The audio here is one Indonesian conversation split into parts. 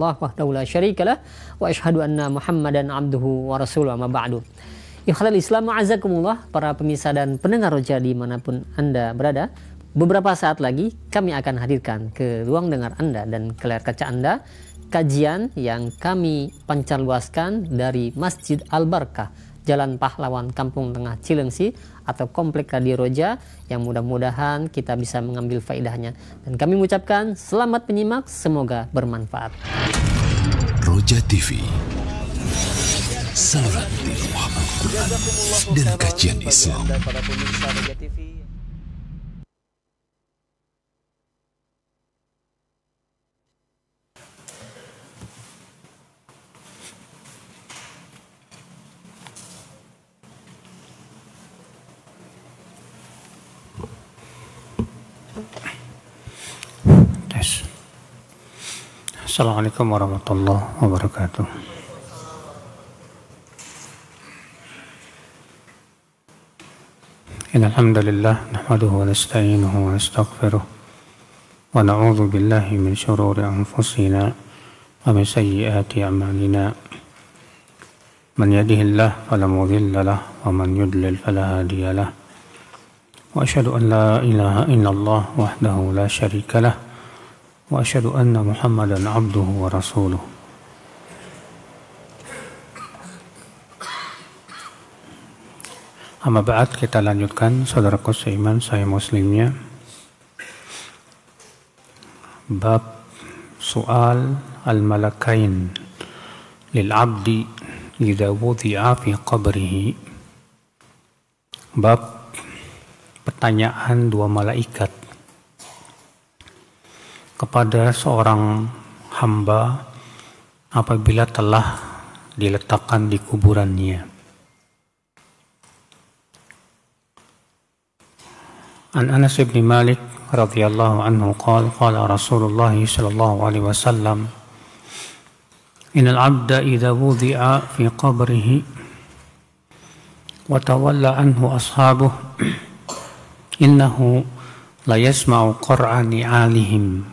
Allah wahdahu la syarikalah wa asyhadu anna Muhammadan abduhu wa rasuluhu amma ba'du. Ikhwatal Islam a'azakumullah, para pemirsa dan pendengar Roja dimanapun Anda berada. Beberapa saat lagi kami akan hadirkan ke ruang dengar Anda dan ke layar kaca Anda kajian yang kami pancarluaskan dari Masjid Al-Barkah, Jalan Pahlawan, Kampung Tengah, Cilengsi, atau Komplek Radio Roja, yang mudah-mudahan kita bisa mengambil faedahnya. Dan kami mengucapkan selamat menyimak, semoga bermanfaat. Roja TV, saluran tiluah Al-Quran dan kajian Islam. Assalamualaikum warahmatullahi wabarakatuh. Innal hamdalillah nahmaduhu wa nasta'inuhu wa nastaghfiruh wa na'udzu billahi min shururi anfusina wa min sayyiati a'malina. Man yahdihillahu fala mudilla lahu wa man yudlil fala hadiya lahu. Wa asyhadu an la ilaha illallah wahdahu la syarika lahu wa asyhadu anna Muhammadan abduhu wa rasuluh. Amma ba'd, kita lanjutkan saudaraku seiman, saya muslimnya, bab soal al-malakain lil abdi idza wudi'a fi qabrihi. Bab pertanyaan dua malaikat kepada seorang hamba apabila telah diletakkan di kuburannya. An Anas bin Malik radhiyallahu anhu qala Rasulullah sallallahu alaihi wasallam, innal 'abda idza wudi'a fi qabrihi wa tawalla anhu ashabuhu innahu la yasma'u qur'a ni'alihim.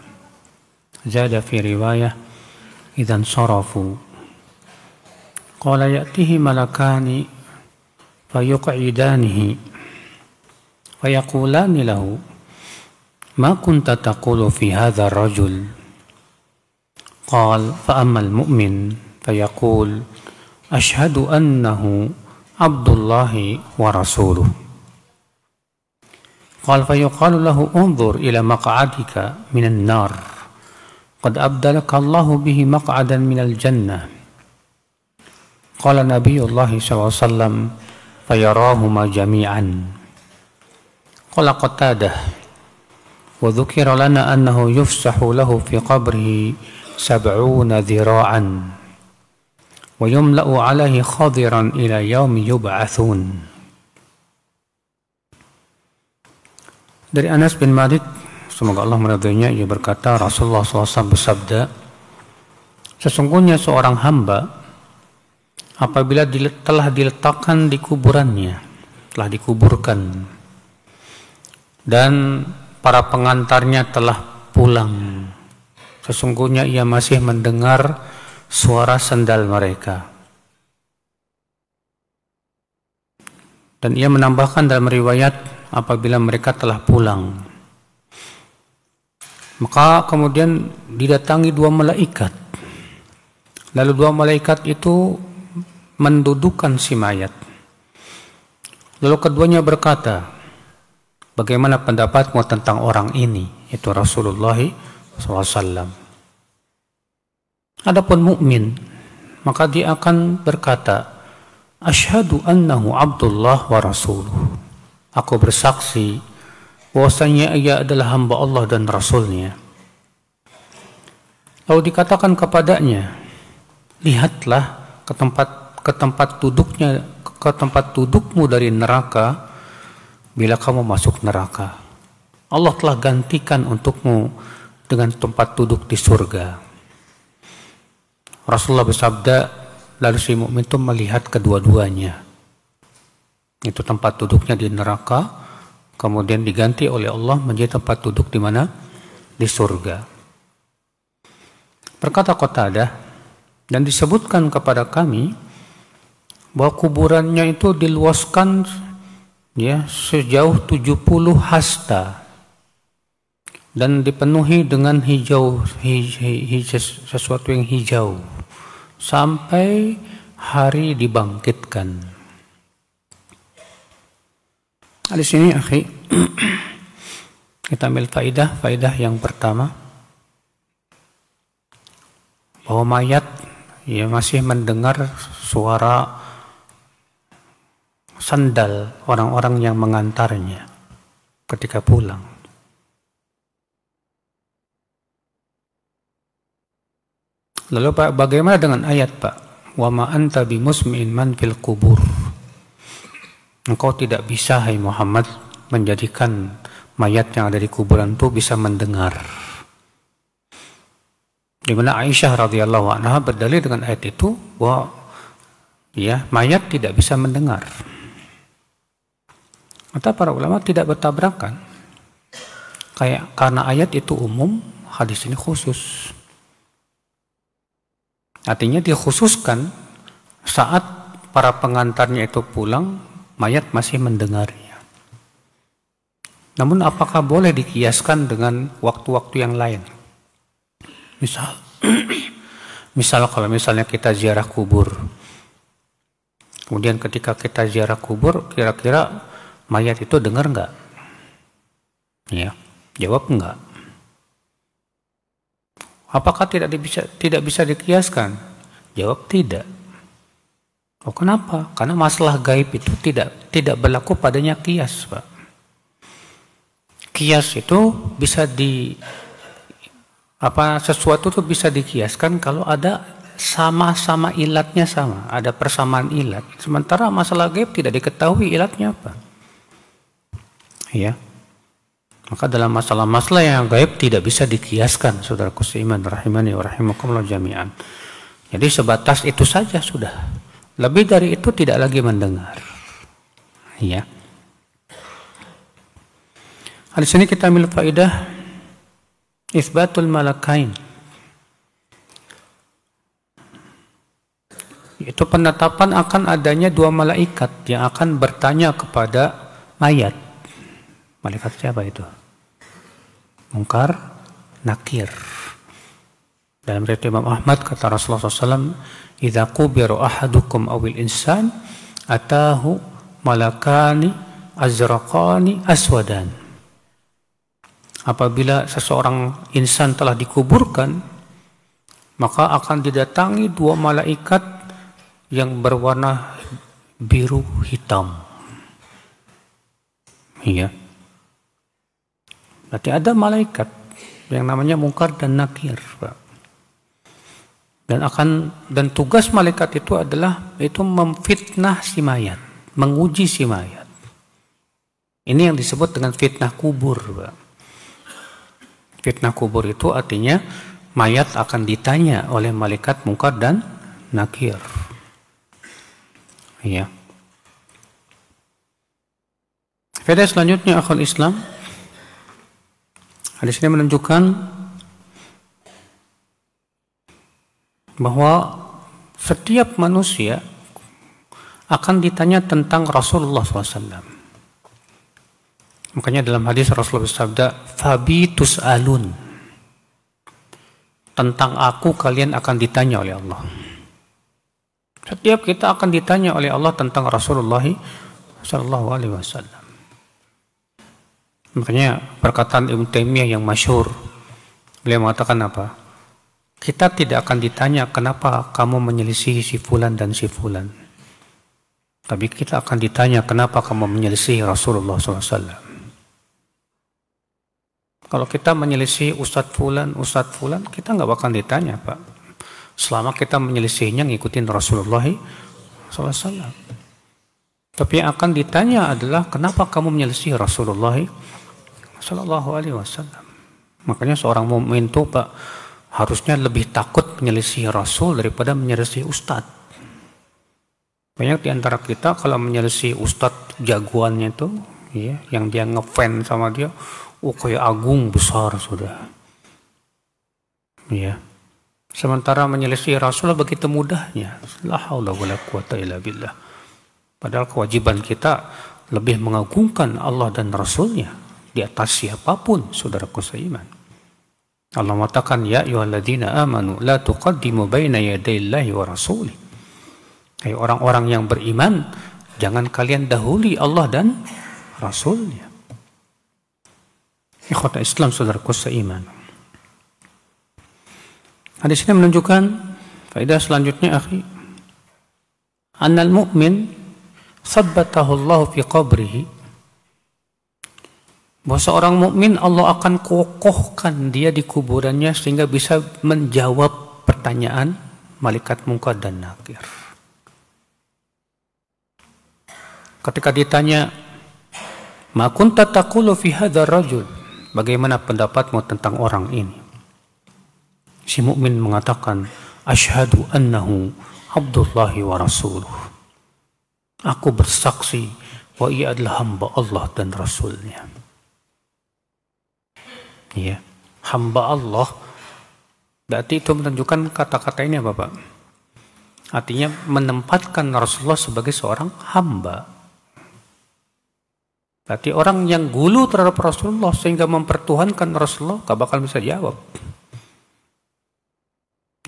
Zada fi riwayah idzan sarafu. Qala ya'tihi malakani fayuq'idanihi fayaqulani lahu ma kunta taqulu fi hadha ar-rajul. Qala fa amma al-mu'min fayaqul ashhadu annahu abdullahi wa rasuluhu. Qala fayuqalu lahu unzur ila maq'adika minan nar qad abdalaka Allahu bihi maq'adan minal jannah. Qala Nabiyullah sallallahu alaihi wasallam fayarahuma jami'an. Qala Qatadah wa dhukira lana annahu yufsahu lahu fi qabrihi 70 dhira'an wa yumla'u alaihi khadiran ila yaumi yub'atsun. Dari Anas bin Malik, semoga Allah meridhoinya, ia berkata, Rasulullah SAW bersabda, sesungguhnya seorang hamba apabila telah diletakkan di kuburannya, telah dikuburkan, dan para pengantarnya telah pulang, sesungguhnya ia masih mendengar suara sendal mereka. Dan ia menambahkan dalam riwayat, apabila mereka telah pulang, maka kemudian didatangi dua malaikat. Lalu dua malaikat itu mendudukkan si mayat. Lalu keduanya berkata, bagaimana pendapatmu tentang orang ini? Itu Rasulullah SAW. Adapun mukmin, maka dia akan berkata, asyhadu annahu abdullah wa rasuluh. Aku bersaksi bahwasanya ia adalah hamba Allah dan Rasulnya. Lalu dikatakan kepadanya, lihatlah ke tempat dudukmu dari neraka bila kamu masuk neraka. Allah telah gantikan untukmu dengan tempat duduk di surga. Rasulullah bersabda, lalu si mukmin itu melihat kedua-duanya. Itu tempat duduknya di neraka, kemudian diganti oleh Allah menjadi tempat duduk di mana? Di surga. Berkata Qatadah, dan disebutkan kepada kami bahwa kuburannya itu diluaskan ya sejauh 70 hasta dan dipenuhi dengan sesuatu yang hijau sampai hari dibangkitkan. Di sini akhi kita ambil faidah yang pertama, bahwa mayat ya masih mendengar suara sandal orang-orang yang mengantarnya ketika pulang. Lalu Pak, bagaimana dengan ayat Pak? Wa ma anta bimusmi'in man fil kubur. Engkau tidak bisa, hai Muhammad, menjadikan mayat yang ada di kuburan itu bisa mendengar. Di mana Aisyah radhiyallahu anha berdalil dengan ayat itu bahwa ya mayat tidak bisa mendengar. Kata para ulama tidak bertabrakan. Karena ayat itu umum, hadis ini khusus. Artinya dikhususkan saat para pengantarnya itu pulang, mayat masih mendengarnya. Namun apakah boleh dikiaskan dengan waktu-waktu yang lain? Misal kalau misalnya kita ziarah kubur, kemudian ketika kita ziarah kubur, kira-kira mayat itu dengar nggak? Ya, jawab enggak. Apakah tidak bisa dikiaskan? Jawab tidak. Oh, kenapa? Karena masalah gaib itu tidak berlaku padanya kias, Pak. Kias itu bisa sesuatu itu bisa dikiaskan kalau ada sama-sama ilatnya sama, ada persamaan ilat. Sementara masalah gaib tidak diketahui ilatnya apa. Ya. Maka dalam masalah-masalah yang gaib tidak bisa dikiaskan, saudaraku seiman rahimani wa rahimakumullah jami'an. Jadi sebatas itu saja sudah. Lebih dari itu tidak lagi mendengar. Ya. Di sini kita ambil faedah isbatul malakain. Itu penetapan akan adanya dua malaikat yang akan bertanya kepada mayat. Malaikat siapa itu? Munkar, Nakir. Dalam riwayat Imam Ahmad kata Rasulullah SAW, "Idza qubira ahadukum awil insan, atahu malakani azraqani aswadan." Apabila seseorang insan telah dikuburkan, maka akan didatangi dua malaikat yang berwarna biru hitam. Iya. Berarti ada malaikat yang namanya Munkar dan Nakir, Pak. Dan tugas malaikat itu adalah memfitnah si mayat, menguji si mayat. Ini yang disebut dengan fitnah kubur, Pak. Fitnah kubur itu artinya mayat akan ditanya oleh malaikat Munkar dan Nakir. Iya. Faedah selanjutnya akhul Islam. Hadis ini menunjukkan bahwa setiap manusia akan ditanya tentang Rasulullah SAW. Makanya dalam hadis Rasulullah bersabda, "Fabi tus'alun." Tentang aku kalian akan ditanya oleh Allah. Setiap kita akan ditanya oleh Allah tentang Rasulullah SAW. Makanya perkataan Ibnu Taimiyah yang masyhur, beliau mengatakan apa? Kita tidak akan ditanya kenapa kamu menyelisihi si fulan dan si fulan, tapi kita akan ditanya kenapa kamu menyelisihi Rasulullah SAW. Kalau kita menyelisihi Ustadz fulan, kita nggak bakal ditanya, Pak. Selama kita menyelisihinya ngikutin Rasulullah SAW. Tapi yang akan ditanya adalah kenapa kamu menyelisihi Rasulullah SAW. Makanya seorang mukmin itu, Pak, harusnya lebih takut menyelisihi Rasul daripada menyelisihi Ustadz. Banyak di antara kita kalau menyelisihi Ustadz jagoannya itu, ya, yang dia ngefans sama dia, kayak agung besar sudah. Ya. Sementara menyelisih Rasulullah begitu mudahnya. La haula wala quwata illa billah. Padahal kewajiban kita lebih mengagungkan Allah dan Rasulnya di atas siapapun, saudaraku seiman. Allah mengatakan, ya ayyuhalladzina amanu la tuqaddimu baina yadayillahi wa rasulih. Hai orang-orang yang beriman, jangan kalian dahului Allah dan Rasulnya. Ikhwata Islam, saudaraku seiman. Hadis ini menunjukkan faedah selanjutnya, akhi. Annal mu'min sabbatahu Allah fi qabrihi. Bahwa seorang mukmin Allah akan kokohkan dia di kuburannya sehingga bisa menjawab pertanyaan malaikat munkar dan nakir. Ketika ditanya, "Ma kunta taqulu fi hadzal rajul?" Bagaimana pendapatmu tentang orang ini? Si mukmin mengatakan, "Asyhadu annahu Abdullahi wa rasuluh." Aku bersaksi bahwa ia adalah hamba Allah dan Rasulnya. Ya, hamba Allah. Berarti itu menunjukkan kata-kata ini apa, Pak? Artinya menempatkan Rasulullah sebagai seorang hamba. Berarti orang yang gulu terhadap Rasulullah sehingga mempertuhankan Rasulullah gak bakal bisa jawab.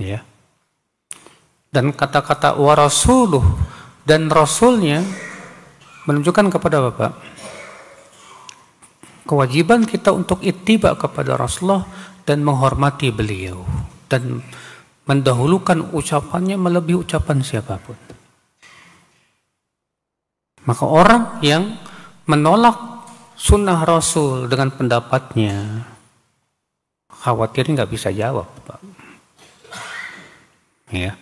Ya. Dan kata-kata wa rasuluh dan Rasulnya menunjukkan kepada Bapak kewajiban kita untuk ittiba kepada Rasulullah dan menghormati beliau dan mendahulukan ucapannya melebihi ucapan siapapun. Maka orang yang menolak sunnah Rasul dengan pendapatnya, khawatir nggak bisa jawab, Pak. Ya.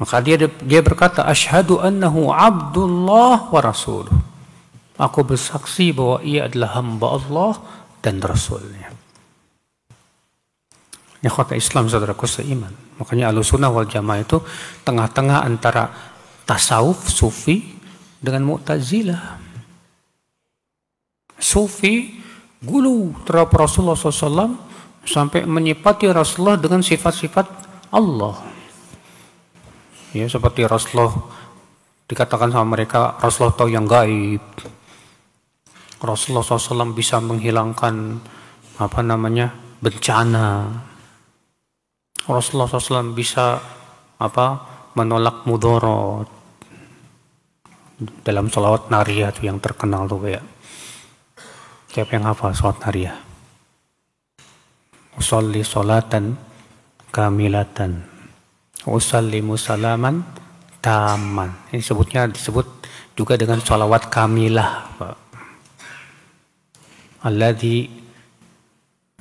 Maka dia berkata, asyhadu annahu Abdullah wa rasuluh. Aku bersaksi bahwa ia adalah hamba Allah dan Rasulnya. Ya, kata Islam, saudaraku seiman. Makanya Ahlussunnah wal Jamaah itu tengah-tengah antara tasawuf, sufi dengan Mu'tazilah. Sufi gulu terhadap Rasulullah SAW sampai menyifati Rasulullah dengan sifat-sifat Allah. Ya, seperti Rasulullah dikatakan sama mereka, Rasulullah tahu yang gaib. Rasulullah SAW bisa menghilangkan bencana. Rasulullah SAW bisa menolak mudarat. Dalam sholawat nariyah itu yang terkenal tuh kayak siapa yang hafal sholawat nariyah? Usolli sholatan kamilatan usallimu salaman taman. Ini disebut juga dengan sholawat kamilah, Pak. Alladzi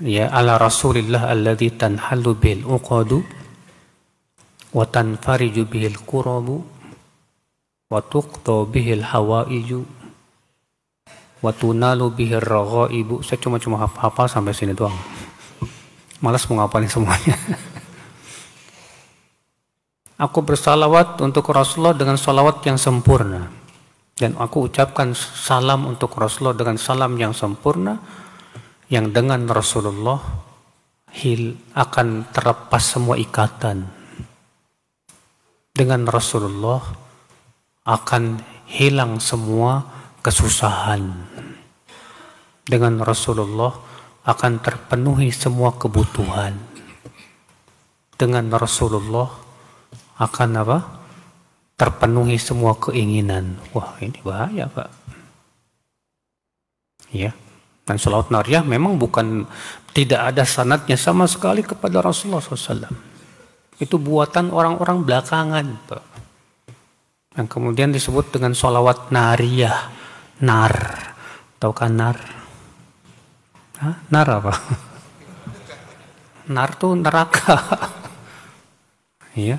ya ala rasulillah alladzi tanhallu bil uqadu wa tanfariju bihil qurabu wa tuqta bihil hawaiju wa tunalu bihir raghaibu. Saya cuma hafal sampai sini doang. Malas mau ngapalin semuanya. Aku bersalawat untuk Rasulullah dengan salawat yang sempurna, dan aku ucapkan salam untuk Rasulullah dengan salam yang sempurna, yang dengan Rasulullah akan terlepas semua ikatan. Dengan Rasulullah akan hilang semua kesusahan. Dengan Rasulullah akan terpenuhi semua kebutuhan. Dengan Rasulullah akan terpenuhi semua keinginan. Wah, ini bahaya, Pak. Ya. Dan sholawat nariyah memang tidak ada sanadnya sama sekali kepada Rasulullah SAW. Itu buatan orang-orang belakangan, Pak. Yang kemudian disebut dengan sholawat nariyah. Nar. Tahu kan nar? Hah? Nar apa? Nar itu neraka. Iya.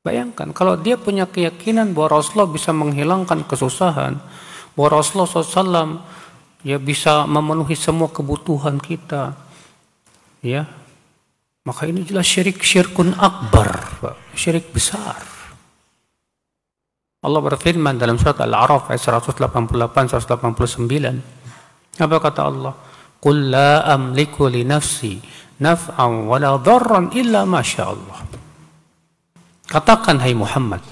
Bayangkan kalau dia punya keyakinan bahwa Rasulullah bisa menghilangkan kesusahan, bahwa Rasulullah SAW ya bisa memenuhi semua kebutuhan kita, ya, maka ini jelas syirkun akbar, syirik besar. Allah berfirman dalam surat Al-A'raf ayat 188-189. Apa kata Allah? Qul la amliku li nafsi naf'an wala dharran illa masya Allah. Katakan hai Muhammad,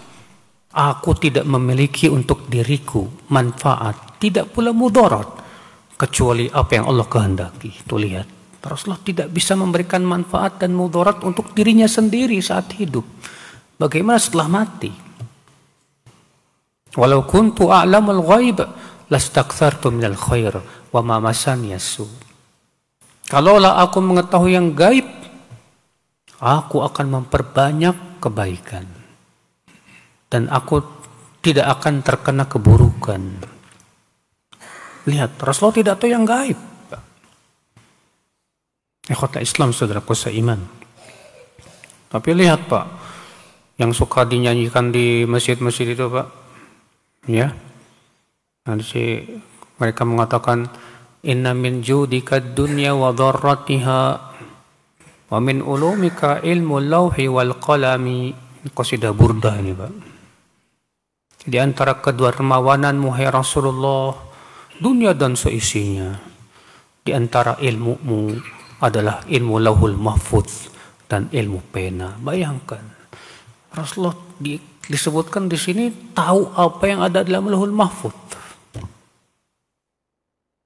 aku tidak memiliki untuk diriku manfaat, tidak pula mudarat, kecuali apa yang Allah kehendaki. Tuh lihat, Rasulullah tidak bisa memberikan manfaat dan mudarat untuk dirinya sendiri saat hidup. Bagaimana setelah mati? Walau kuntu a'lamul ghaib lastakthartu minal khair wa ma masani yasu. Kalaulah aku mengetahui yang gaib, aku akan memperbanyak kebaikan dan aku tidak akan terkena keburukan. Lihat, Rasulullah tidak tahu yang gaib. Ikhwatul Islam, saudaraku seiman. Tapi lihat Pak, yang suka dinyanyikan di masjid-masjid itu Pak, ya, nanti mereka mengatakan inna min judika dunya wa dharratiha wa min ulumika ilmu lauhi wal qalami. Qasidah Burdah ini Pak. Di antara kedua dermawananmu hai Rasulullah, dunia dan seisinya. Di antara ilmumu adalah ilmu lauhul mahfuz dan ilmu pena. Bayangkan, Rasulullah disebutkan di sini tahu apa yang ada dalam lauhul mahfuz.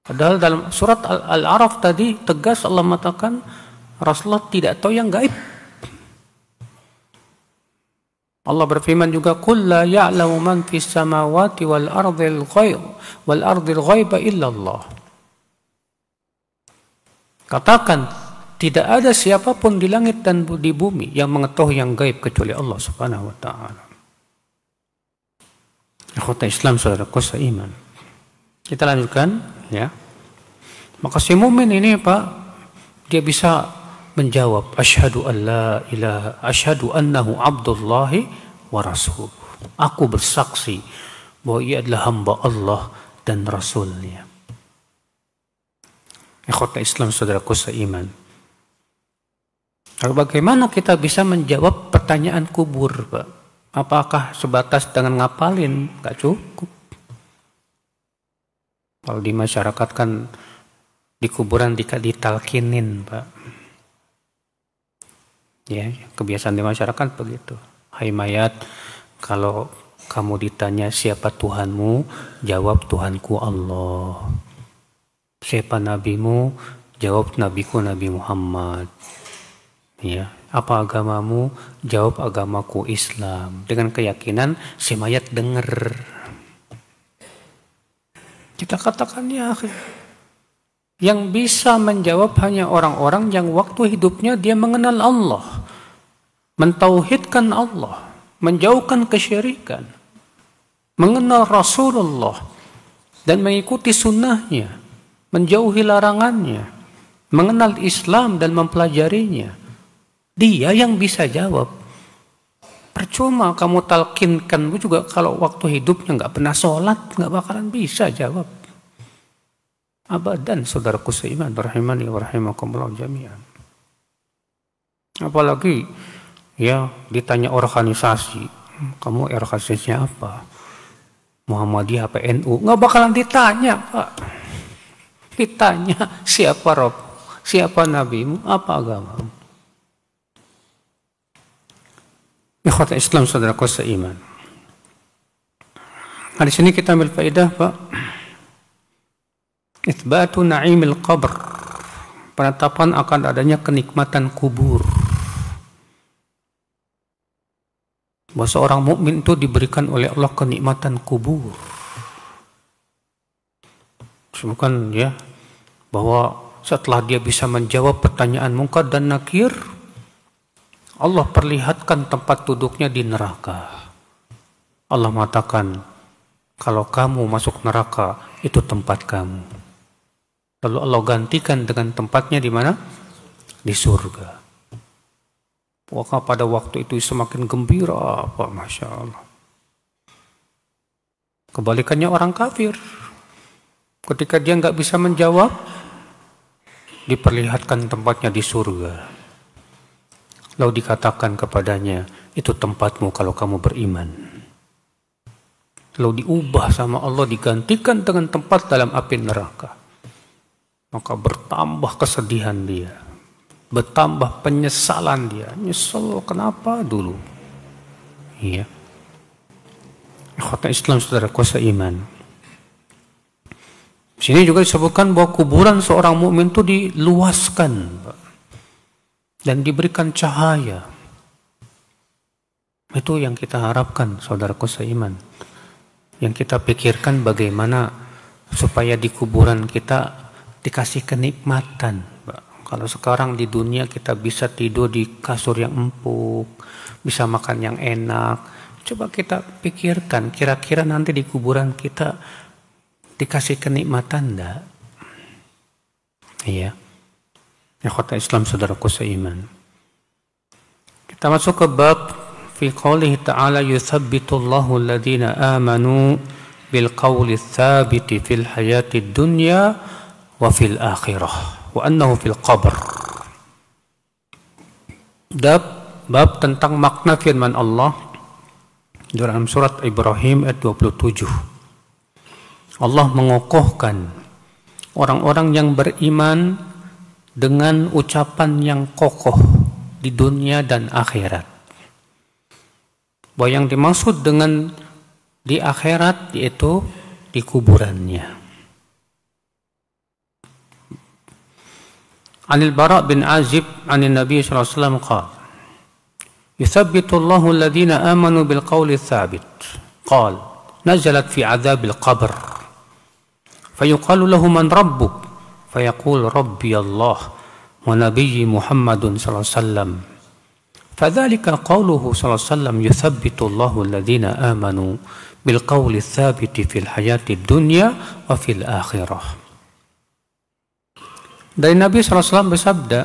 Padahal dalam surat Al-A'raf tadi tegas Allah mengatakan Rasulullah tidak tahu yang gaib. Allah berfirman juga, "Qul la ya'lamu man fis samawati wal ardil ghaiba illa Allah." Katakan, tidak ada siapapun di langit dan di bumi yang mengetahui yang gaib kecuali Allah Subhanahu wa taala. Ikhwata Islam, saudaraku seiman. Kita lanjutkan, ya. Maka si mukmin ini Pak, dia bisa menjawab asyhadu an la ilaha asyhadu annahu abdullahi wa rasuluh. Aku bersaksi bahwa ia adalah hamba Allah dan Rasulnya. Ikhwata Islam, saudaraku seiman. Lalu bagaimana kita bisa menjawab pertanyaan kubur Pak? Apakah sebatas dengan ngapalin? Gak cukup. Kalau di masyarakat kan di kuburan ditalkinin Pak. Ya, kebiasaan di masyarakat begitu. Hai mayat, kalau kamu ditanya siapa Tuhanmu, jawab Tuhanku Allah. Siapa nabimu, jawab nabiku Nabi Muhammad. Ya, apa agamamu, jawab agamaku Islam. Dengan keyakinan si mayat dengar. Kita katakan ya, yang bisa menjawab hanya orang-orang yang waktu hidupnya dia mengenal Allah, mentauhidkan Allah, menjauhkan kesyirikan, mengenal Rasulullah dan mengikuti sunnahnya, menjauhi larangannya, mengenal Islam dan mempelajarinya. Dia yang bisa jawab. Percuma kamu talkinkan juga kalau waktu hidupnya nggak pernah sholat, nggak bakalan bisa jawab. Abadan, saudaraku seiman, rahimani wa rahimakumullah jami'an. Apalagi ya ditanya organisasi, kamu organisasinya apa? Muhammadiyah apa NU? Nggak bakalan ditanya Pak. Ditanya siapa Rob, siapa nabimu, apa agamamu. Ikhwata Islam, saudaraku seiman. Nah, di sini kita ambil faedah Pak. Itsbatu na'imil qabr, penetapan akan adanya kenikmatan kubur. Bahwa seorang mukmin itu diberikan oleh Allah kenikmatan kubur. Bukan ya, bahwa setelah dia bisa menjawab pertanyaan Munkar dan Nakir, Allah perlihatkan tempat duduknya di neraka. Allah mengatakan, kalau kamu masuk neraka, itu tempat kamu. Lalu Allah gantikan dengan tempatnya di mana? Di surga. Maka pada waktu itu semakin gembira, Pak, Masya Allah. Kebalikannya orang kafir. Ketika dia nggak bisa menjawab, diperlihatkan tempatnya di surga. Lalu dikatakan kepadanya, itu tempatmu kalau kamu beriman. Lalu diubah sama Allah, digantikan dengan tempat dalam api neraka. Maka bertambah kesedihan dia. bertambah penyesalan dia. Nyesel kenapa dulu? Iya. Ikhwata Islam, saudaraku seiman. Sini juga disebutkan bahwa kuburan seorang mukmin itu diluaskan dan diberikan cahaya. Itu yang kita harapkan, saudaraku seiman. Yang kita pikirkan bagaimana supaya di kuburan kita dikasih kenikmatan. Kalau sekarang di dunia kita bisa tidur di kasur yang empuk, bisa makan yang enak. Coba kita pikirkan, kira-kira nanti di kuburan kita dikasih kenikmatan enggak? Iya. Ikhwata Islam, saudaraku seiman. Kita masuk ke bab fi qoulihi ta'ala yuthabbitullahu alladhina amanu bil qawli tsabiti fil hayatid dunya wa fil akhirah wa annahu fil qabr. Bab tentang makna firman Allah dalam surat Ibrahim ayat 27. Allah mengokohkan orang-orang yang beriman dengan ucapan yang kokoh di dunia dan akhirat. Bahwa yang dimaksud dengan di akhirat yaitu di kuburannya. Anil Bara' bin Azib anin Nabi sallallahu alaihi wasallam qala yuthabbitu Allahu alladhina amanu bil qawli tsabit. Qala nazalat fi adzabil qabr. Fayuqalu lahu man rabbuk? Fayaqul rabbi Allah wa nabiyyi Muhammadun sallallahu alaihi wasallam. Fadzalika qawluhu sallallahu alaihi wasallam yuthabbitu Allahu alladhina amanu bil qawli tsabiti fil hayatid dunya wa fil akhirah. Dari Nabi sallallahu alaihi wasallam bersabda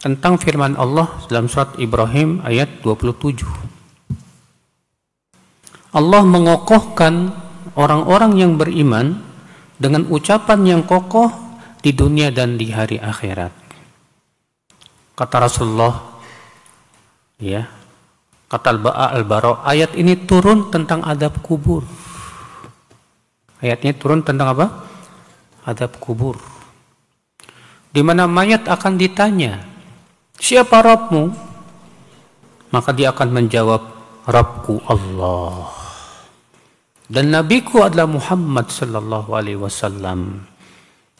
tentang firman Allah dalam surat Ibrahim ayat 27. Allah mengokohkan orang-orang yang beriman dengan ucapan yang kokoh di dunia dan di hari akhirat. Kata Rasulullah, ya, kata Al-Bara', ayat ini turun tentang adab kubur. Ayat ini turun tentang apa? Adab kubur. Di mana mayat akan ditanya, siapa Rabbmu? Maka dia akan menjawab, Rabbku Allah. Dan Nabiku adalah Muhammad sallallahu alaihi wasallam.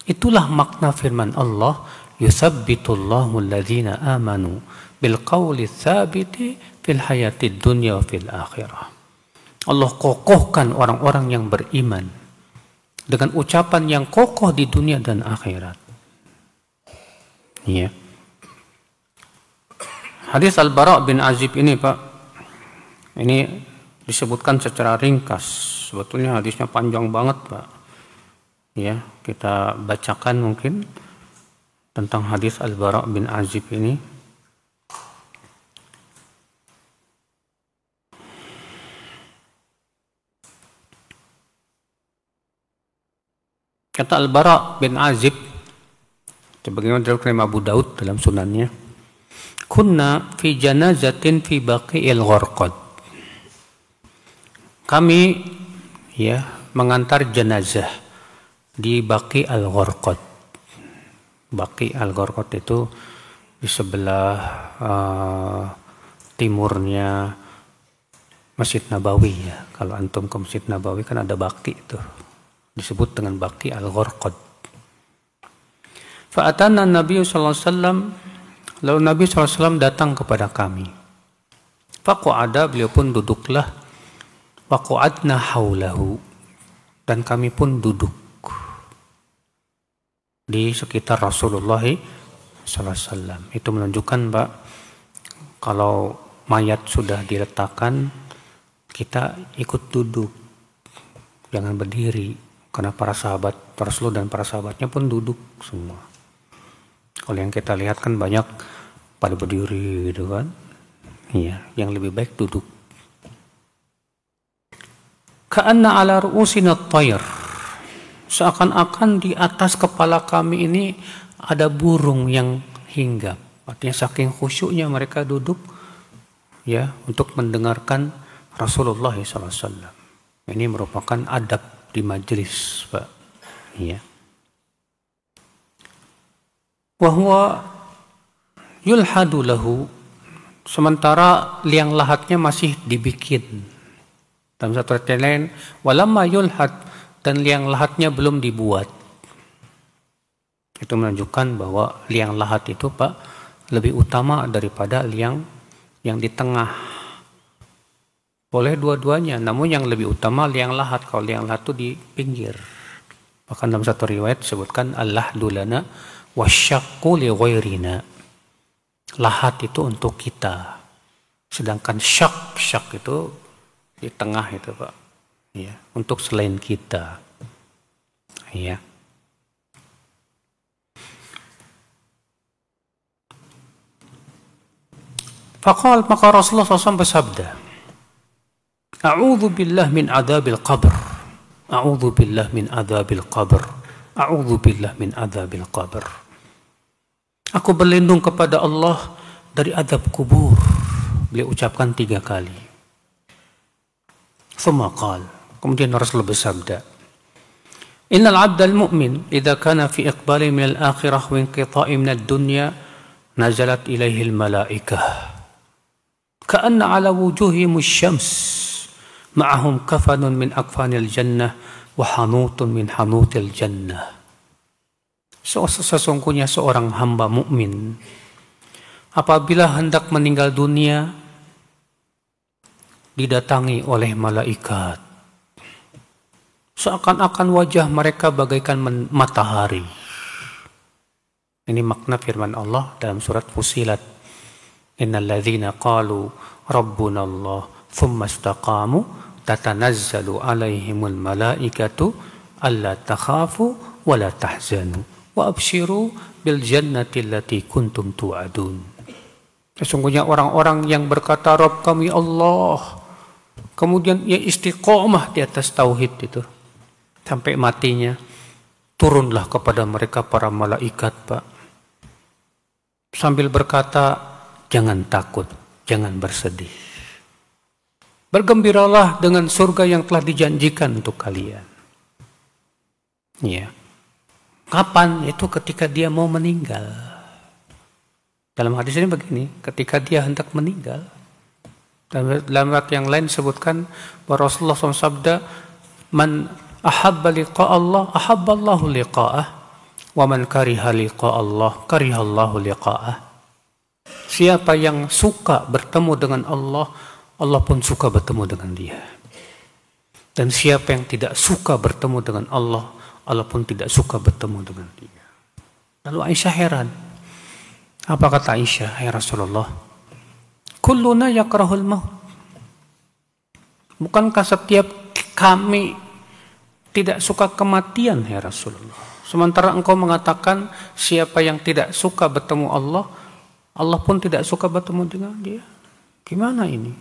Itulah makna firman Allah, yuthabbitullahu alladhina amanu bil qawli tsabiti fil hayatid dunya wa fil akhirah. Allah kokohkan orang-orang yang beriman dengan ucapan yang kokoh di dunia dan akhirat. Ya. Hadis Al-Bara' bin Azib ini, Pak, ini disebutkan secara ringkas. Sebetulnya hadisnya panjang banget, Pak. Ya, kita bacakan mungkin tentang hadis Al-Bara' bin Azib ini. Kata Al-Bara' bin Azib, sebagaimana diriwayatkan Abu Daud dalam sunannya, kunna fi janazatin fi Baqi'il Gharqad. Kami, ya, mengantar jenazah di Baqi' al-Gharqad. Baqi' al-Gharqad itu di sebelah timurnya Masjid Nabawi, ya. Kalau antum ke Masjid Nabawi kan ada Baqi' itu. Disebut dengan Baqi' al-Gharqad. Fa'atana Nabi sallallahu alaihi wasallam, lalu Nabi sallallahu alaihi wasallam datang kepada kami. Faqa'ada, beliau pun duduklah. Waqa'adna haulahu, dan kami pun duduk di sekitar Rasulullah sallallahu alaihi wasallam. Itu menunjukkan, Pak, kalau mayat sudah diletakkan, kita ikut duduk, jangan berdiri, karena para sahabat Rasulullah dan para sahabatnya pun duduk semua. Kalau yang kita lihat kan banyak pada berdiri gitu kan. Iya, yang lebih baik duduk. Ka'anna ala ru'usina at-tayr. Seakan-akan di atas kepala kami ini ada burung yang hinggap. Artinya saking khusyuknya mereka duduk, ya, untuk mendengarkan Rasulullah SAW. Ini merupakan adab di majelis, Pak. Iya. Wahwa yulhadu lahu, sementara liang lahatnya masih dibikin. Dalam satu ayat lain, walamma yulhad, dan liang lahatnya belum dibuat. Itu menunjukkan bahwa liang lahat itu Pak lebih utama daripada liang yang di tengah. Boleh dua-duanya, namun yang lebih utama liang lahat. Kalau liang lahat itu di pinggir. Bahkan dalam satu riwayat disebutkan al-lahdu lana wasyaqqu li ghairina. Lahat itu untuk kita. Sedangkan syak itu di tengah itu Pak. Ya, untuk selain kita. Ya. Faqal, maka Rasulullah SAW bersabda, A'udzu billah min adzabil qabr. A'udzu billah min adzabil qabr. A'udzu billah min adzabil qabr. Aku berlindung kepada Allah dari azab kubur. Beliau ucapkan 3 kali. Tsumma qala, kemudian Rasulullah bersabda, Innal 'abdal mu'min idza kana fi iqbali min al-akhirah wa inqita'i min ad-dunya nazalat ilaihi al-malaikah ka'anna 'ala wujuhihim asy-syams ma'ahum kafanun min akfanil jannah wa hanutun min hanutil jannah. Sesungguhnya seorang hamba mukmin apabila hendak meninggal dunia didatangi oleh malaikat, seakan-akan wajah mereka bagaikan matahari. Ini makna firman Allah dalam surat Fussilat. Innal ladzina qalu rabbuna Allah thumma istaqamu tatanazzalu alaihimul malaikatu alla takhafu wa la tahzanu wa abshiru bil jannati allati kuntum tu'adun. Sesungguhnya orang-orang yang berkata Rabb kami Allah, kemudian ia istiqomah di atas tauhid itu sampai matinya, turunlah kepada mereka para malaikat Pak, sambil berkata, jangan takut, jangan bersedih. Bergembiralah dengan surga yang telah dijanjikan untuk kalian. Ya. Kapan? Itu ketika dia mau meninggal. Dalam hadis ini begini, ketika dia hendak meninggal. Dalam ayat yang lain disebutkan bahwa Rasulullah SAW sabda, Man ahabba liqa Allah, ahabba Allahu liqa'ah, wa man kariha liqa Allah, kariha Allahu liqa'ah. Siapa yang suka bertemu dengan Allah, Allah pun suka bertemu dengan dia. Dan siapa yang tidak suka bertemu dengan Allah, Allah pun tidak suka bertemu dengan dia. Lalu Aisyah heran. Apa kata Aisyah? Ya Rasulullah, kulluna yakrahul maut. Bukankah setiap kami tidak suka kematian, ya Rasulullah? Sementara engkau mengatakan siapa yang tidak suka bertemu Allah, Allah pun tidak suka bertemu dengan dia. Gimana ini?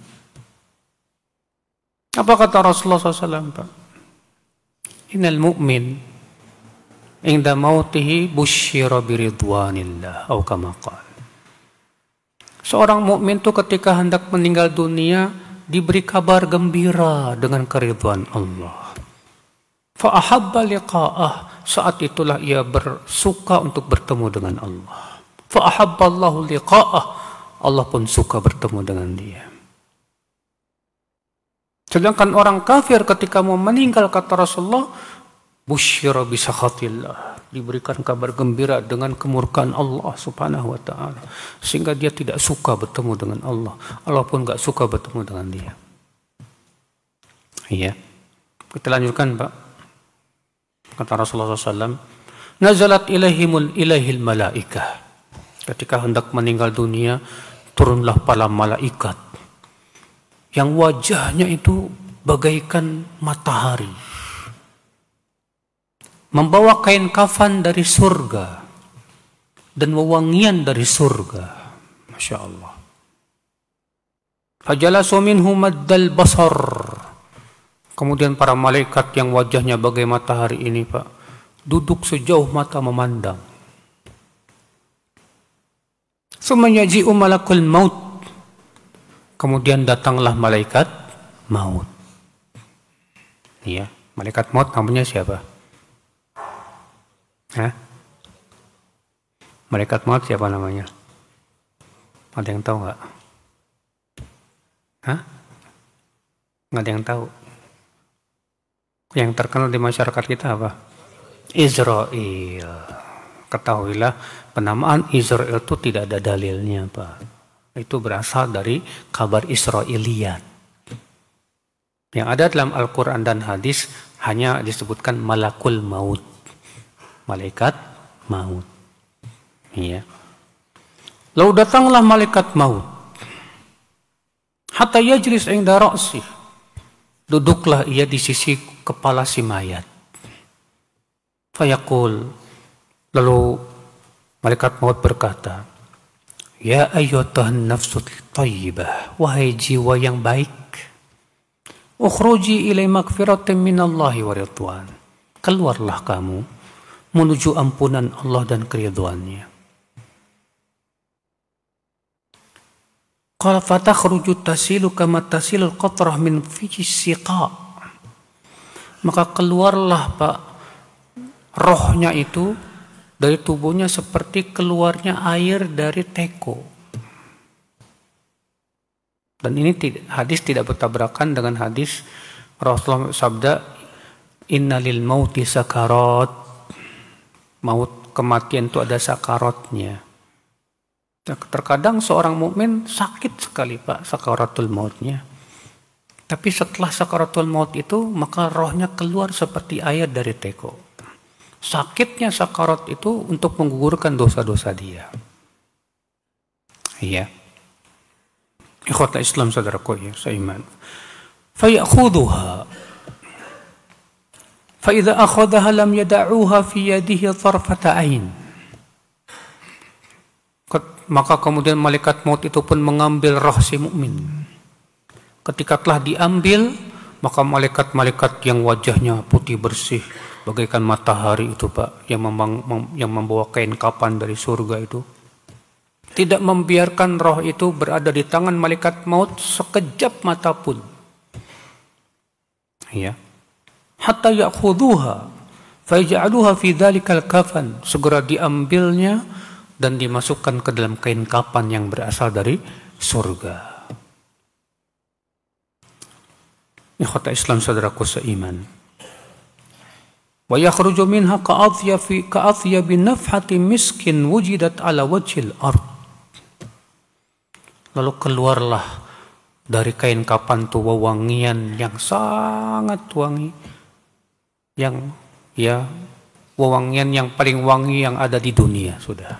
Apa kata Rasulullah SAW, Pak? Innal mu'min inda mautihi busyira biridwanillah atau kama qala. Seorang mukmin itu ketika hendak meninggal dunia diberi kabar gembira dengan keridhaan Allah. Fa ahabba liqa'ah, saat itulah ia bersuka untuk bertemu dengan Allah. Fa ahabballahu liqa'ah, Allah pun suka bertemu dengan dia. Sedangkan orang kafir ketika mau meninggal, kata Rasulullah, busyira bisakhatillah, diberikan kabar gembira dengan kemurkaan Allah Subhanahu wa taala, sehingga dia tidak suka bertemu dengan Allah. Allah pun enggak suka bertemu dengan dia. Iya. Kita lanjutkan, Pak. Kata Rasulullah SAW, nazalat ilaihil malaikah. Ketika hendak meninggal dunia, turunlah para malaikat yang wajahnya itu bagaikan matahari, membawa kain kafan dari surga dan wewangian dari surga. Masya Allah. Fajalasu minhu maddal basar. Kemudian para malaikat yang wajahnya bagai matahari ini, Pak, duduk sejauh mata memandang. Tsumma yaji'u malakul maut. Kemudian datanglah malaikat maut. Iya, malaikat maut namanya siapa? Hah? Malaikat maut siapa namanya? Ada yang tahu nggak? Hah? Nggak ada yang tahu. Yang terkenal di masyarakat kita apa? Israel. Ketahuilah, penamaan Israel itu tidak ada dalilnya, Pak. Itu berasal dari kabar Israiliyat. Yang ada dalam Al-Quran dan hadis hanya disebutkan malakul maut. Malaikat maut. Iya. Lalu datanglah malaikat maut. Hatta yajlis inda ra'sih. Duduklah ia di sisi kepala si mayat. Fayaqul. Lalu malaikat maut berkata, Ya ayyatuhan nafsul tayyibah, wahai jiwa yang baik, ukhruji ilai magfiratin minallahi wa ridwan. Keluarlah kamu menuju ampunan Allah dan keridhaannya. Qala fatakhruju tasilu kama tasilul qatrah min fihi siqa. Maka keluarlah Pak, rohnya itu dari tubuhnya seperti keluarnya air dari teko. Dan ini hadis tidak bertabrakan dengan hadis Rasulullah sabda, Inna lil mauti sakarat. Maut, kematian itu ada sakaratnya. Terkadang seorang mukmin sakit sekali Pak sakaratul mautnya. Tapi setelah sakaratul maut itu maka rohnya keluar seperti air dari teko. Sakitnya sakarat itu untuk menggugurkan dosa-dosa dia. Iya. Ikhwatul Islam saudaraku ya, seiman. Fayakhudhuha. Fa idza akhadhaha lam yad'uha fi yadihi tarfata ain. Maka kemudian malaikat maut itu pun mengambil roh si mukmin. Ketika telah diambil, maka malaikat-malaikat yang wajahnya putih bersih bagaikan matahari itu Pak, yang membawa kain kapan dari surga itu, tidak membiarkan roh itu berada di tangan malaikat maut sekejap mata pun. Ya. Hatta ya'khudhuha fa yaj'aluha fi dzalikal kafan. Segera diambilnya dan dimasukkan ke dalam kain kapan yang berasal dari surga. Ikhwata Islam saudaraku seiman. Wa yakhruju minha ka'athiyabi nafhati miskin wujidat ala wajhil ard. Lalu keluarlah dari kain kapan itu wewangian yang sangat wangi, yang ya wewangian yang paling wangi yang ada di dunia sudah.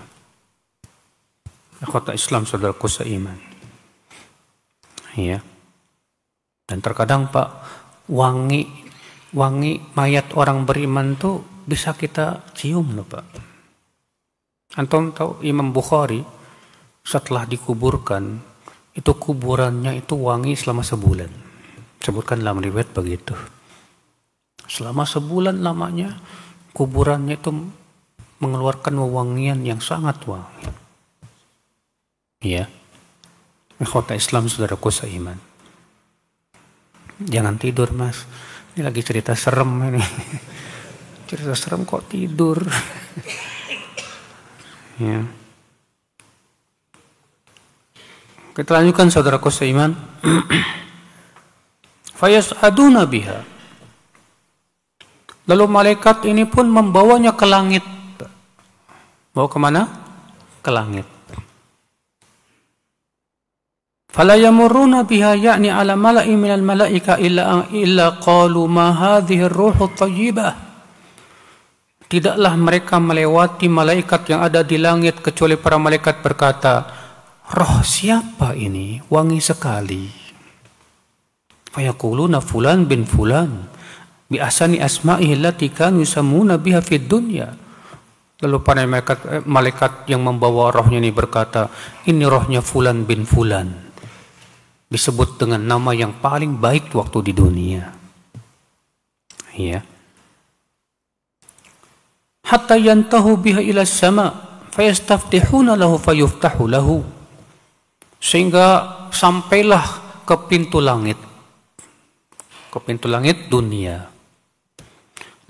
Ikhwata Islam saudaraku seiman. Ya. Dan terkadang Pak, wangi mayat orang beriman tuh bisa kita cium loh Pak. Antum tahu Imam Bukhari setelah dikuburkan itu kuburannya itu wangi selama sebulan. Sebutkan dalam riwayat begitu. Selama sebulan lamanya kuburannya itu mengeluarkan wewangian yang sangat wangi. Ya. Ikhwata Islam saudaraku seiman. Jangan tidur Mas. Ini lagi cerita serem ini. Cerita serem kok tidur. Ya. Kita lanjutkan saudaraku seiman. Fayas'aduna biha. Lalu malaikat ini pun membawanya ke langit. Bawa kemana? Ke langit. Fala yamurruna biha ya'ni ala mala'i minal mala'ika illa qalu ma hadhihi ar-ruhu thayyibah. Tidaklah mereka melewati malaikat yang ada di langit kecuali para malaikat berkata, roh siapa ini? Wangi sekali. Fayaquluna fulan bin fulan bi ahsani asma'ihi allati kanu yusammuna biha fid dunya. Lalu para malaikat yang membawa rohnya ini berkata, ini rohnya fulan bin fulan. Disebut dengan nama yang paling baik waktu di dunia. Ya. Hatta yantahu biha ila sama fayastaftihuna lahu fayuftahu lahu. Sehingga sampailah ke pintu langit. Ke pintu langit dunia.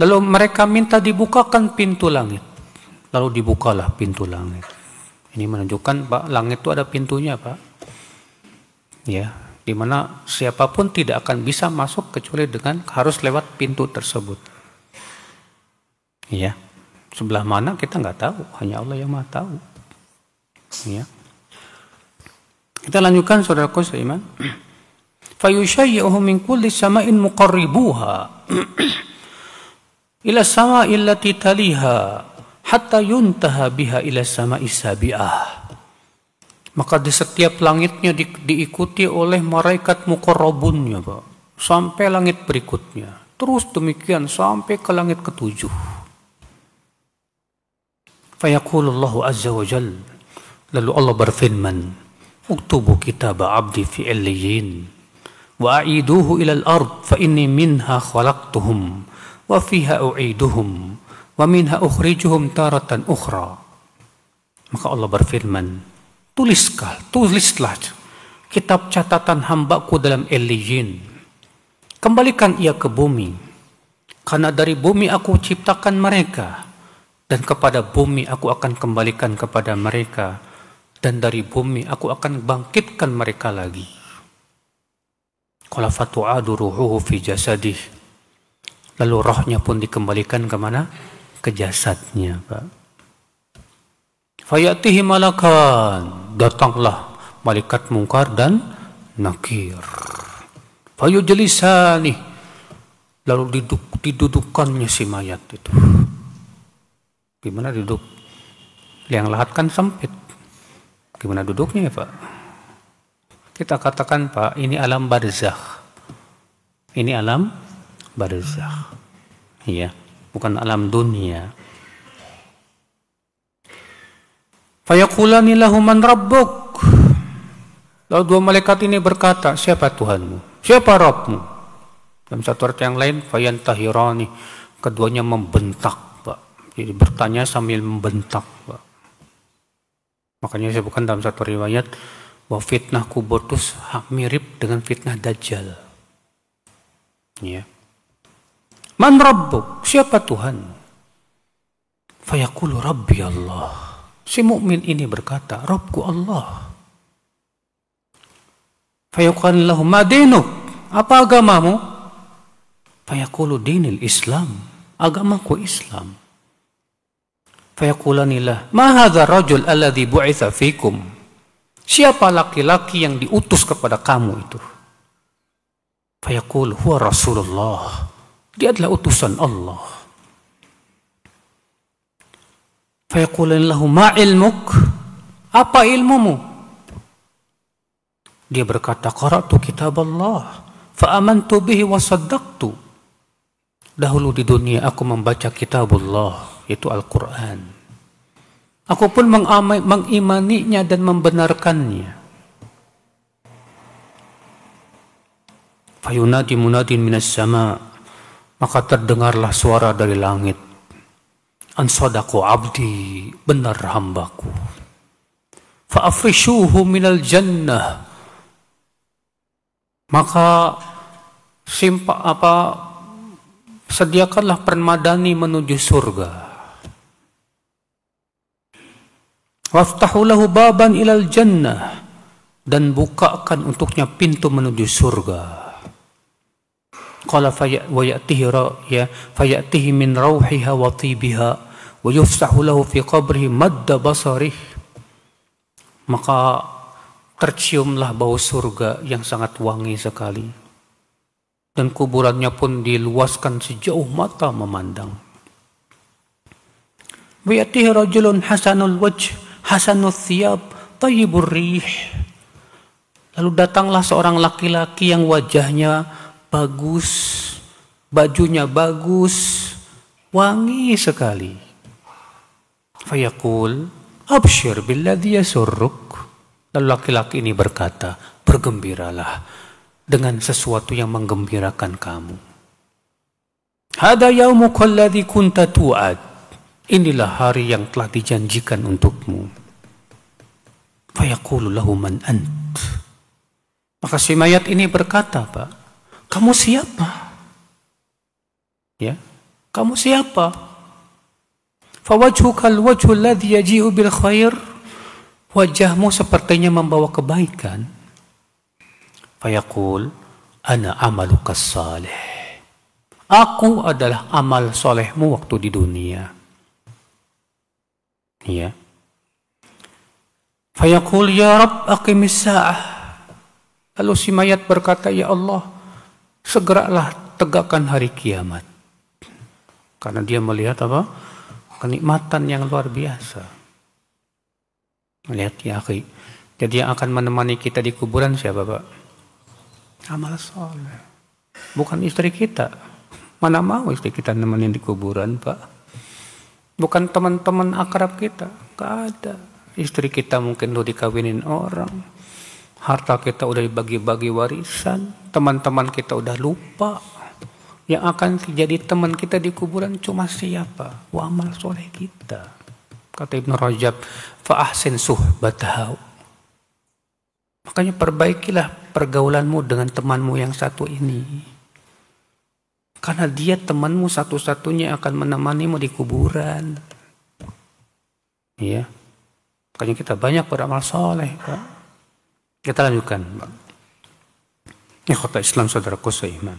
Lalu mereka minta dibukakan pintu langit. Lalu dibukalah pintu langit. Ini menunjukkan Pak, langit itu ada pintunya Pak. Ya, di mana siapapun tidak akan bisa masuk kecuali dengan harus lewat pintu tersebut. Ya, sebelah mana kita nggak tahu, hanya Allah yang Maha tahu. Ya. Kita lanjutkan saudaraku seiman. Fayushayyi'uhu min kulli sama'in muqarribuha ila sama'i allati taliha hatta yuntaha biha ila sama'i sabi'ah. Maka di setiap langitnya diikuti oleh malaikat muqarrabunnya, Pak, sampai langit berikutnya. Terus demikian sampai ke langit ketujuh. Fayaqulullahu azza wa jal, lalu Allah berfirman, uktubu kitab abdi fi illiyin wa a'iduhu ilal ard fa inni minha khalaqtuhum wa fiha u'iduhum wa minha ukhrijuhum taratan ukhra. Maka Allah berfirman, tulislah kitab catatan hambaku dalam illiyin, kembalikan ia ke bumi, karena dari bumi aku ciptakan mereka, dan kepada bumi aku akan kembalikan kepada mereka, dan dari bumi aku akan bangkitkan mereka lagi. Qala fatu'adu ruhuhu fi jasadih, lalu rohnya pun dikembalikan kemana? Ke jasadnya, Pak. Fayatihi malakan, datanglah malaikat mungkar dan nakir. Fayujlisani, lalu didudukannya si mayat itu. Gimana duduk? Yang lahat kan sempit. Gimana duduknya ya Pak? Kita katakan Pak, ini alam barzakh. Ini alam barzakh. Iya, bukan alam dunia. Fayaqulani lahu man rabbuk. Lalu dua malaikat ini berkata, siapa Tuhanmu? Siapa Rabbmu? Dalam satu ayat yang lain, fayantahirani, keduanya membentak, Pak. Jadi bertanya sambil membentak, Pak. Makanya saya bukan dalam satu riwayat bahwa fitnah kubur itu mirip dengan fitnah Dajjal. Ya. Man rabbuk? Siapa Tuhan? Fayaqulu Rabbi Allah. Si mukmin ini berkata, Rabbku Allah. Fayaqulu lahu ma dinuk? Apa agamamu? Fayaqulu dinil Islam. Agamaku Islam. Fayaqulani lah, ma hadha rajul alladhi bu'itha fikum? Siapa laki-laki yang diutus kepada kamu itu? Fayaqul huwa Rasulullah. Dia adalah utusan Allah. Fayaqulani lahu ma ilmuk? Apa ilmumu? Dia berkata, qara'tu kitab Allah fa amantu bihi wa saddaqtu. Dahulu di dunia aku membaca kitabullah, yaitu Al-Quran. Aku pun mengimaninya dan membenarkannya. Fayunadi munadin minas sama, maka terdengarlah suara dari langit. An sadaqu abdi, benar hambaku. Fa'afrishuhu minal jannah, maka sediakanlah permadani menuju surga. Waftahu lahu baban ilal jannah, dan bukakan untuknya pintu menuju surga. Qala fayatihi min rauhiha wa tibiha wa yuftahu lahu fi qabrihi madda basarih. Maka terciumlah bau surga yang sangat wangi sekali, dan kuburannya pun diluaskan sejauh mata memandang. Wayatihi rajulun hasanul wajh, hasanul thiyab, tayyibur rih. Lalu datanglah seorang laki-laki yang wajahnya bagus, bajunya bagus, wangi sekali. Fayaqul, abshir billadhi yasurruk. Lalu laki-laki ini berkata, bergembiralah dengan sesuatu yang menggembirakan kamu. Hada yaumuka alladhi kunta tu'ad. Inilah hari yang telah dijanjikan untukmu. Fayaqulu lahu man ant. Maka si mayat ini berkata, Pak, kamu siapa? Ya, kamu siapa? Fawajhuka alwajhu alladhi yaji'u bil khair. wajahmu sepertinya membawa kebaikan. Fayaqul, ana amalukas salih. Aku adalah amal solehmu waktu di dunia. Ya. Fayaqul, ya Rabb, aqimis sa'ah. Lalu si mayat berkata, ya Allah, segeralah tegakkan hari kiamat. Karena dia melihat apa? Kenikmatan yang luar biasa. Melihat ya akhi. Jadi yang akan menemani kita di kuburan siapa, Pak? Amal soleh. Bukan istri kita. Mana mau istri kita nemenin di kuburan, Pak? Bukan teman-teman akrab kita. Gak ada. Istri kita mungkin udah dikawinin orang. Harta kita udah dibagi-bagi warisan. Teman-teman kita udah lupa. Yang akan jadi teman kita di kuburan cuma siapa? Wa amal soleh kita. Kata Ibnu Rajab, fa'ahsin suhbatahu. Makanya perbaikilah pergaulanmu dengan temanmu yang satu ini. Karena dia temanmu satu-satunya yang akan menemanimu di kuburan. Ya. Makanya kita banyak beramal soleh, Pak. Kita lanjutkan, Pak. Ya, kata Islam saudaraku seiman.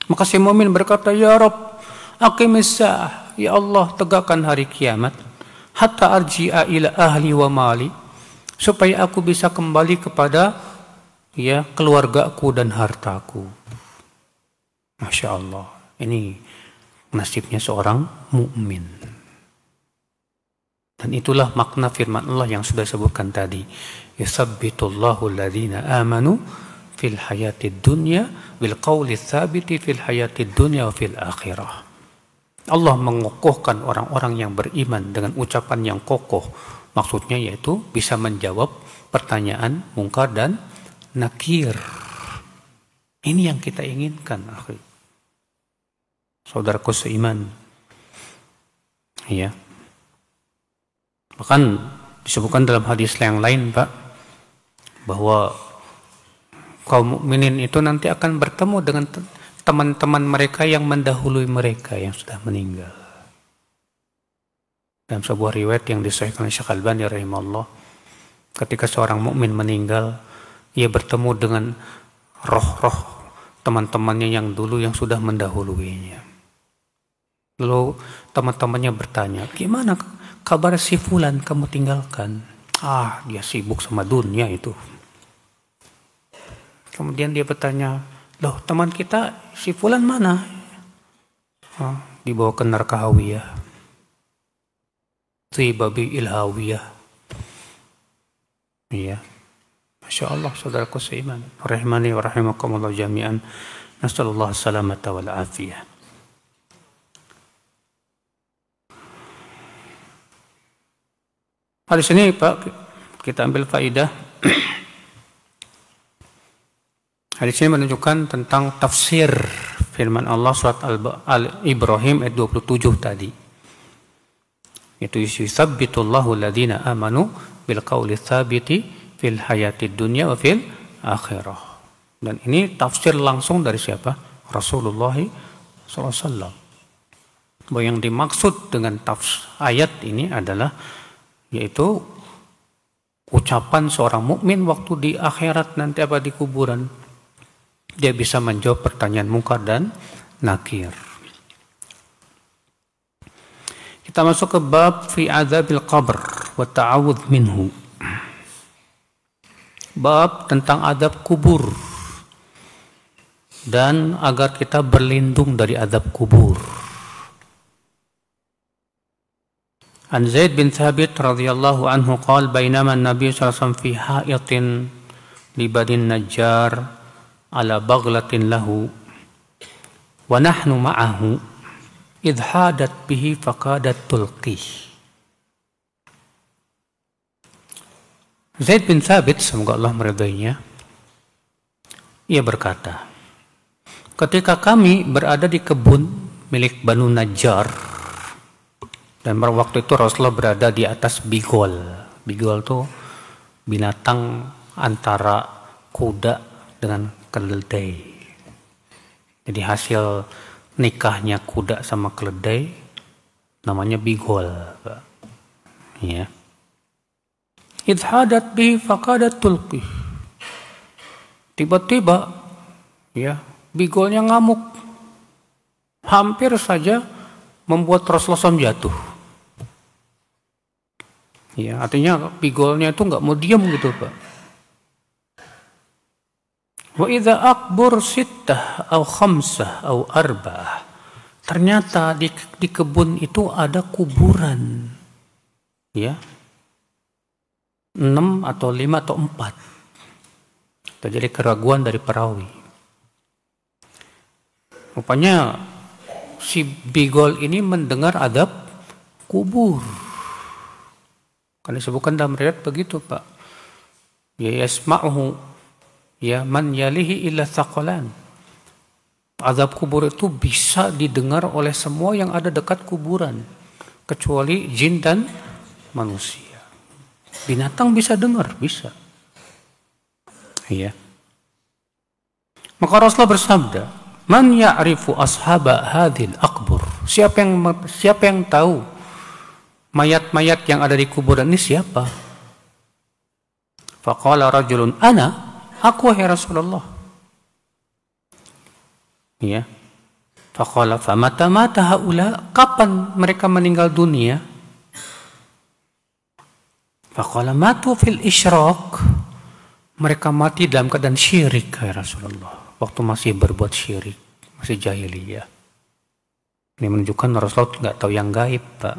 Maka si mu'min berkata, ya Rabb, aqimis sa'ah. Ya Allah, tegakkan hari kiamat. Hatta arji'a ila ahli wa mali. Supaya aku bisa kembali kepada ya keluargaku dan hartaku. Masya Allah, ini nasibnya seorang mukmin. Dan itulah makna firman Allah yang sudah sebutkan tadi. Yuthabbitullahu alladhina amanu fil hayatid dunya bil qawli tsabiti fil hayatid dunya wa fil akhirah. Allah mengokohkan orang-orang yang beriman dengan ucapan yang kokoh. Maksudnya yaitu bisa menjawab pertanyaan mungkar dan nakir. Ini yang kita inginkan, akhi. Saudaraku seiman. Ya. Bahkan disebutkan dalam hadis yang lain, Pak, bahwa kaum mukminin itu nanti akan bertemu dengan teman-teman mereka yang mendahului mereka yang sudah meninggal. Dalam sebuah riwayat yang disahihkan oleh Syekh Al-Albani rahimahullah, ketika seorang mukmin meninggal, ia bertemu dengan roh-roh teman-temannya yang dulu yang sudah mendahuluinya. Lalu teman-temannya bertanya, gimana kabar si fulan kamu tinggalkan? Ah, dia sibuk sama dunia itu. Kemudian dia bertanya, loh teman kita si fulan mana? Ah, dibawa ke neraka hawiyah. Babi ilhawiyah. Iya. Masya Allah, saudaraku seiman. Rahimani wa rahimakumullah jami'an. Nasallallahu salamata wal afiyah. Hadis ini, Pak, kita ambil faidah. Hadis ini menunjukkan tentang tafsir firman Allah surat Al-Ibrahim ayat 27 tadi. Itu yuthabbitullahu alladhina amanu bil qawli tsabiti fil hayatid dunya wa fil akhirah. Dan ini tafsir langsung dari siapa? Rasulullah SAW. Bahwa yang dimaksud dengan ayat ini adalah yaitu ucapan seorang mukmin waktu di akhirat nanti apa di kuburan. Dia bisa menjawab pertanyaan mungkar dan nakir. Kita masuk ke bab fi adzabil qabr wa ta'awudz minhu. Bab tentang adab kubur dan agar kita berlindung dari adab kubur. An Zaid bin Thabit radhiyallahu anhu qala bainama an-nabiy sallallahu alaihi wasallam fi ha'itin li badin najjar ala baghlatin lahu wa nahnu ma'ahu idh hadat bihi faqadat tulqih. Zaid bin Thabit, semoga Allah meridainya, ia berkata, ketika kami berada di kebun milik Banu Najjar, dan waktu itu Rasulullah berada di atas bigol. Bigol itu binatang antara kuda dengan keledai. Jadi hasil nikahnya kuda sama keledai namanya bigol, Pak. Ya. idh hadat bihi faqadat tulqih. Tiba-tiba ya, bigolnya ngamuk. Hampir saja membuat Rasulullah SAW jatuh. Ya, artinya bigolnya itu nggak mau diam gitu, Pak. Wa idza akbur sittah au khamsah au arba'ah. Ternyata di kebun itu ada kuburan. Ya. 6 atau 5 atau 4. Terjadi keraguan dari perawi. Rupanya si bigol ini mendengar adab kubur. Kan disebutkan dalam riwayat begitu, Pak. Ya yasma'uhu ya man yalihi illa thaqalan. Azab kubur itu bisa didengar oleh semua yang ada dekat kuburan, kecuali jin dan manusia. Binatang bisa dengar, bisa. Iya. Maka Rasulullah bersabda, "Man ya'rifu ashaba hadhil akbur?" Siapa yang tahu mayat-mayat yang ada di kuburan ini siapa? Faqala rajulun, "Ana." Aku, ya Rasulullah. Ya. Faqala famata mata haula? Kapan mereka meninggal dunia? Faqala matu fil isyraq. Mereka mati dalam keadaan syirik, ya Rasulullah. Waktu masih berbuat syirik, masih jahiliyah. Ini menunjukkan Rasulullah nggak tahu yang gaib, Pak.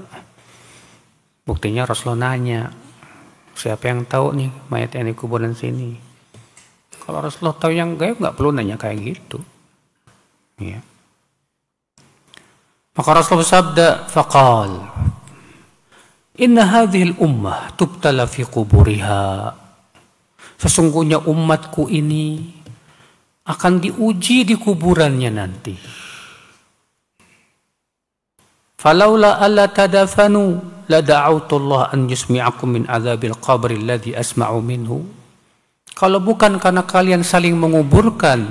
Buktinya Rasulullah nanya, siapa yang tahu nih mayat yang di kuburan sini? Kalau Rasulullah tahu yang gaib, nggak perlu nanya kayak gitu. Ya. Maka Rasulullah bersabda, faqal, inna hadhil ummah tubtala fi quburiha. Sesungguhnya umatku ini akan diuji di kuburannya nanti. Falaula alla tadafanu la da'autullah an yusmi'akum min adzabil qabri alladhi asma'u minhu. Kalau bukan karena kalian saling menguburkan,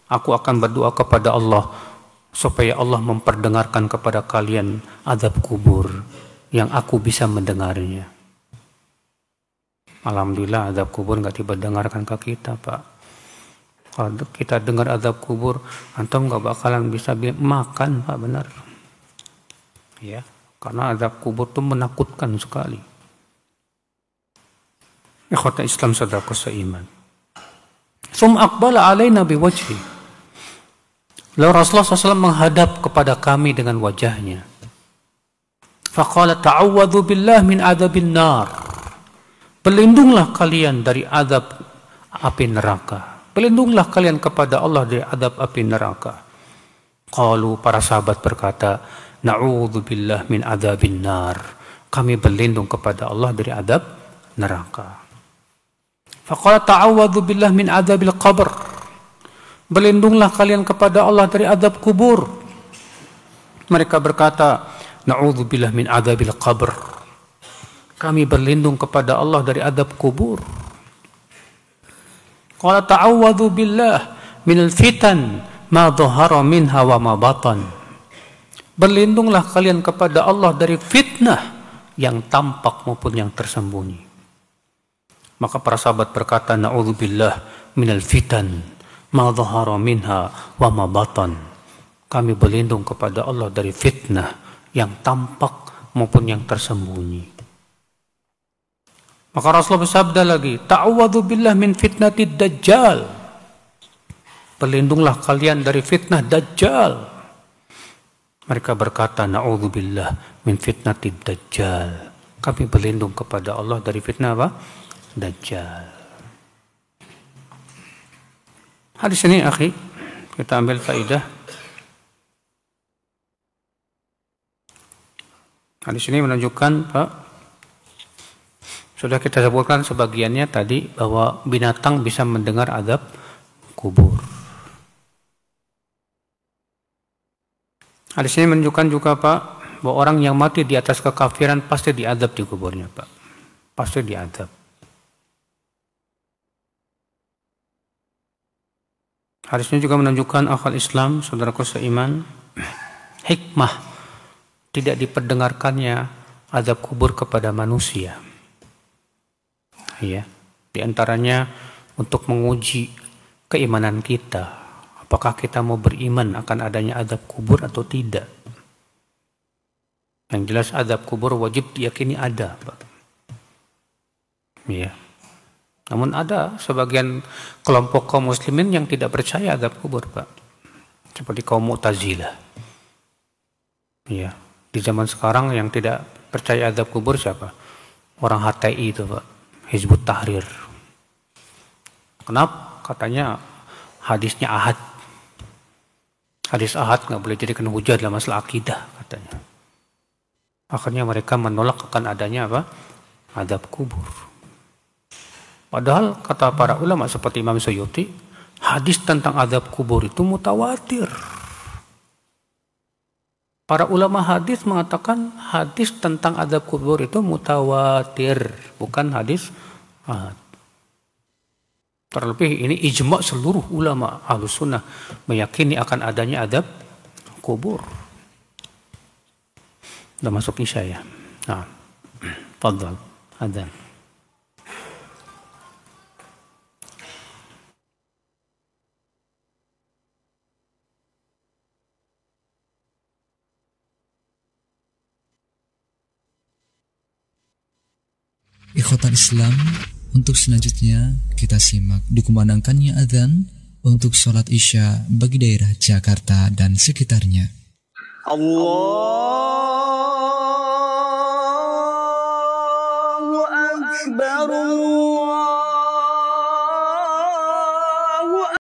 aku akan berdoa kepada Allah supaya Allah memperdengarkan kepada kalian azab kubur yang aku bisa mendengarnya. Alhamdulillah azab kubur nggak diperdengarkan ke kita, Pak. Kalau kita dengar azab kubur, antum nggak bakalan bisa makan, Pak, benar. Ya, karena azab kubur itu menakutkan sekali. Ikhwata Islam saudaraku seiman. Sum aqbala alaina biwajhi. Lalu Rasulullah SAW menghadap kepada kami dengan wajahnya. Faqala ta'awwadhu billah min adabin nar. Berlindunglah kalian dari azab api neraka. Berlindunglah kalian kepada Allah dari azab api neraka. Qalu, para sahabat berkata, na'udzubillah min adzabin nar. Kami berlindung kepada Allah dari azab neraka. Faqala ta'awwadhu billah min adzabil qabr. Berlindunglah kalian kepada Allah dari azab kubur. Mereka berkata, na'udzubillah min adzabil qabr. Kami berlindung kepada Allah dari azab kubur. Qala ta'awwadhu billah minal fitan ma dhahara minha wa ma batan. Berlindunglah kalian kepada Allah dari fitnah yang tampak maupun yang tersembunyi. Maka para sahabat berkata, na'udzubillah minal fitan ma dhahara minha wa ma batan. Kami berlindung kepada Allah dari fitnah yang tampak maupun yang tersembunyi. Maka Rasulullah bersabda lagi, ta'awwadhu billah min fitnatid dajjal. Berlindunglah kalian dari fitnah dajjal. Mereka berkata, na'udzubillah min fitnatid dajjal. Kami berlindung kepada Allah dari fitnah apa? Dajjal. Hadis ini, akhi, kita ambil faidah. Hadis ini menunjukkan, Pak, sudah kita sebutkan sebagiannya tadi bahwa binatang bisa mendengar azab kubur. Hadis ini menunjukkan juga, Pak, bahwa orang yang mati di atas kekafiran pasti diazab di kuburnya, Pak. Pasti diazab. Hadis ini juga menunjukkan akal Islam, saudaraku seiman, hikmah tidak diperdengarkannya azab kubur kepada manusia. ya. Di antaranya untuk menguji keimanan kita, apakah kita mau beriman akan adanya azab kubur atau tidak. Yang jelas azab kubur wajib diyakini ada, Pak. Ya. Namun ada sebagian kelompok kaum muslimin yang tidak percaya azab kubur, Pak. Seperti kaum Mu'tazilah. Ya. Di zaman sekarang yang tidak percaya azab kubur siapa? Orang HTI itu, Pak. Hizbut Tahrir. Kenapa? Katanya hadisnya ahad. Hadis ahad nggak boleh jadikan hujah dalam masalah akidah, katanya. Akhirnya mereka menolak akan adanya apa? Azab kubur. Padahal kata para ulama seperti Imam Suyuti, hadis tentang azab kubur itu mutawatir. Para ulama hadis mengatakan hadis tentang azab kubur itu mutawatir, bukan hadis ahad. Terlebih ini ijma' seluruh ulama Ahlus Sunnah meyakini akan adanya azab kubur. Sudah masuk isya ya. Nah, fadhal, adzan. Ikhwatal Islam, untuk selanjutnya kita simak dikumandangkannya adzan untuk sholat isya bagi daerah Jakarta dan sekitarnya. Allahu Akbar.